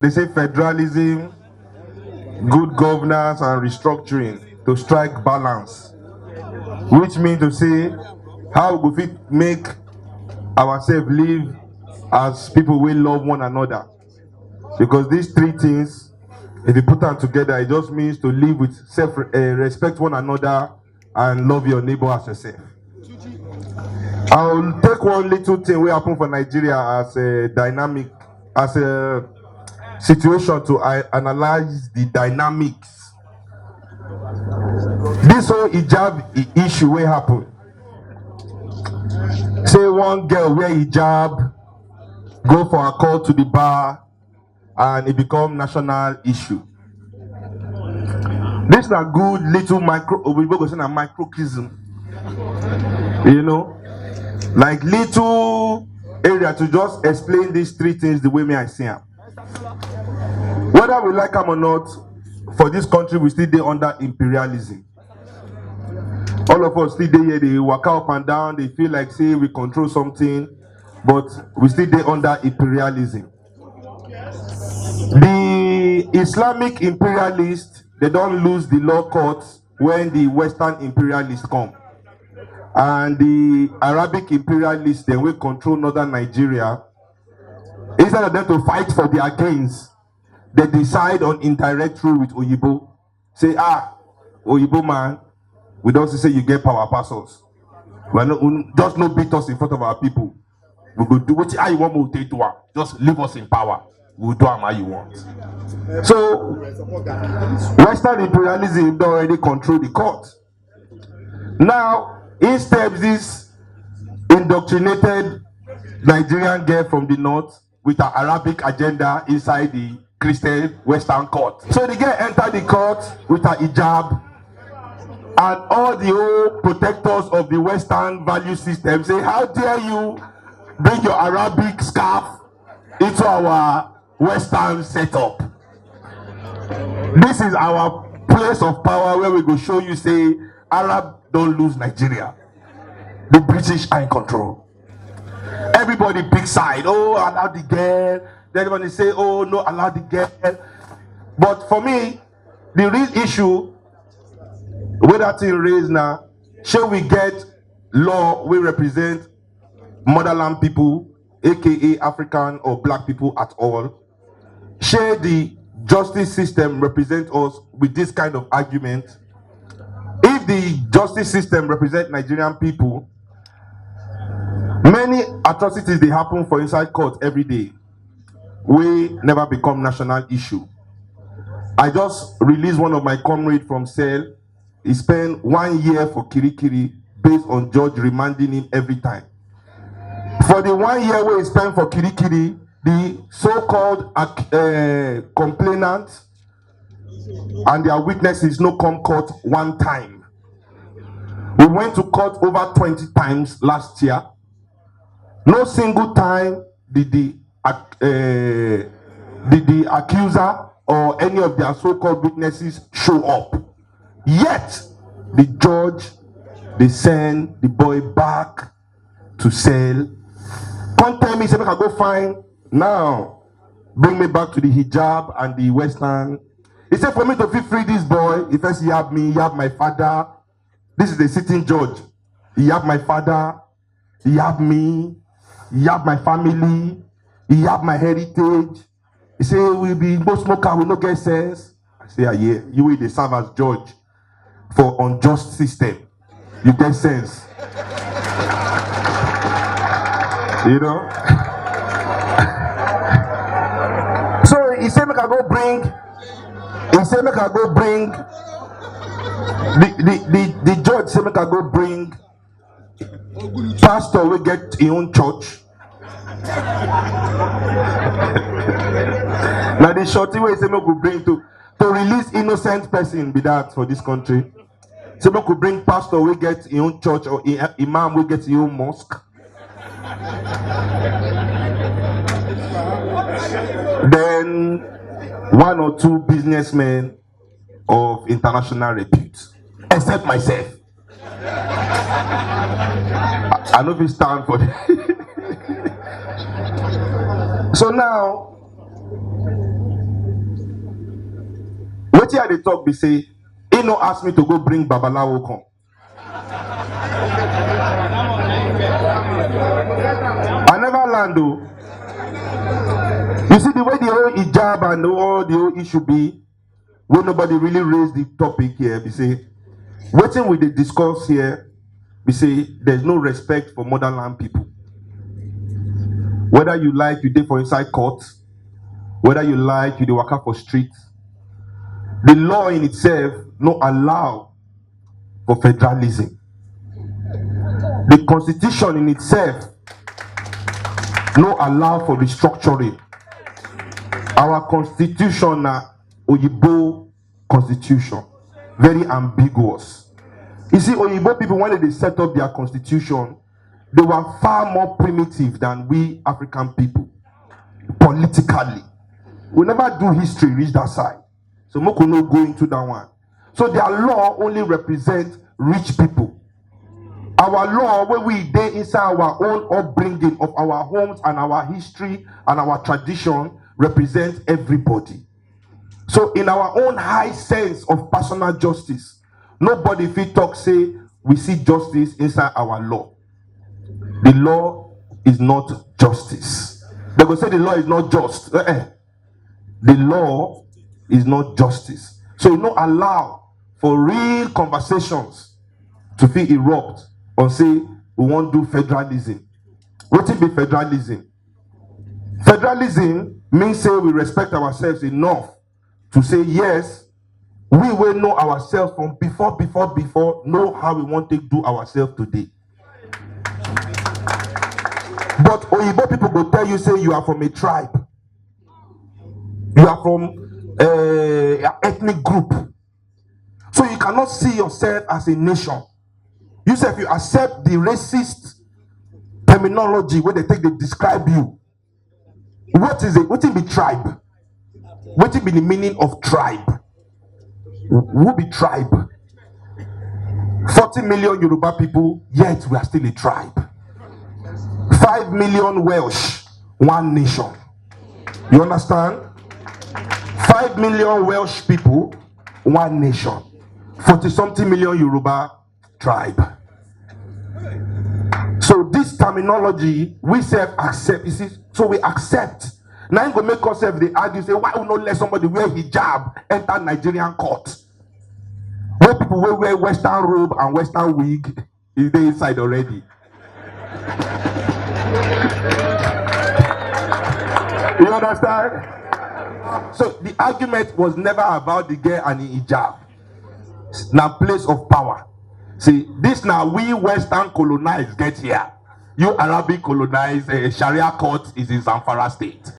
They say federalism, good governance, and restructuring to strike balance, which means to say how we fit make ourselves live as people will love one another. Because these three things, if you put them together, it just means to live with respect one another and love your neighbor as yourself. I'll take one little thing we happen for Nigeria as a dynamic, as a situation to analyze the dynamics. This whole hijab issue will happen. Say one girl wear hijab, go for a call to the bar, and it become national issue. This is a good little microcosm, you know, like little area to just explain these three things the way me I see them. Whether we like them or not, for this country we still dey under imperialism. All of us still dey here, they walk up and down, they feel like say we control something, but we still dey under imperialism. The Islamic imperialists, they don't lose the law courts when the Western imperialists come. And the Arabic imperialists, they will control northern Nigeria. Instead of them to fight for their gains, they decide on indirect rule with Oyibo. Say, Oyibo man, we don't say you get power parcels. Just no beat us in front of our people. We go do what you want to do. Just leave us in power. We'll do how you want. So, Western imperialism don't already control the court. Now, instead, this indoctrinated Nigerian girl from the north with an Arabic agenda inside the Christian Western court. So the girl entered the court with her hijab, and all the old protectors of the Western value system say, how dare you bring your Arabic scarf into our Western setup? This is our place of power where we go show you say Arab don't lose Nigeria. The British are in control. Everybody pick side. Oh, allow the girl. Then everybody say, oh no, allow the girl. But for me, the real issue where that thing raised now, shall we get law we represent motherland people, aka African or black people at all? Share the justice system represent us with this kind of argument? If the justice system represent Nigerian people, many atrocities they happen for inside court every day. We never become national issue. I just released one of my comrades from cell. He spent 1 year for Kirikiri based on judge remanding him every time. For the 1 year where he spent for Kirikiri, the so-called complainants and their witnesses no come court one time. We went to court over 20 times last year. No single time did the accuser or any of their so-called witnesses show up. Yet, the judge, they send the boy back to cell. Come tell me, say, I go find now. Bring me back to the hijab and the Western. He said, for me to feel free this boy, if first he have me, he have my father. This is the sitting judge. He have my father, he have me, he have my family, he have my heritage. He say, we be no smoker, we no get sense. I say, yeah, you will serve as judge for unjust system. You get sense. You know? So he said, make I go bring, the judge said, make I go bring pastor will get his own church. Now the shorty way say, make we bring to release innocent person be that for this country. So we could bring pastor we get his own church or imam we get his own mosque. Then 1 or 2 businessmen of international repute, except myself. I know if you stand for it. So now wetin I dey talk be say, he no ask me to go bring Babalawo come. I never land though. You see the way the whole hijab and all the whole issue be, when nobody really raised the topic here, we say, wetin we dey discuss here, we say there's no respect for motherland people. Whether you like, you dey for inside court, whether you like, you dey waka for streets, the law in itself no allow for federalism. The constitution in itself no allow for restructuring. Our constitution na Oyibo constitution, very ambiguous. You see, Oyibo people, when they set up their constitution, they were far more primitive than we African people, politically. We never do history reach that side. So we could not go into that one. So their law only represents rich people. Our law, where we dey inside our own upbringing of our homes and our history and our tradition, represents everybody. So in our own high sense of personal justice, nobody fit talk say we see justice inside our law. The law is not justice. They go say the law is not just. The law is not justice. So you no allow for real conversations to feel erupt or say we want to do federalism. What it be federalism? Federalism means say we respect ourselves enough to say yes, we will know ourselves from before, know how we want to do ourselves today. But Oyibo people will tell you, say you are from a tribe. You are from an ethnic group. So you cannot see yourself as a nation. You say if you accept the racist terminology where they take to describe you, what is it? What will be tribe? What will be the meaning of tribe? Who be tribe? 40 million Yoruba people, yet we are still a tribe. 5 million Welsh, one nation. You understand? 5 million Welsh people, one nation. 40-something million Yoruba tribe. So this terminology, we self-accept. You see, so we accept. Now you go make ourselves they argue, say, why would not let somebody wear hijab enter Nigerian court? Where people will wear Western robe and Western wig is they inside already. You understand? So the argument was never about the girl and the hijab. Now place of power. See, this now we Western colonized get here. You Arabic colonized, Sharia court is in Zamfara state.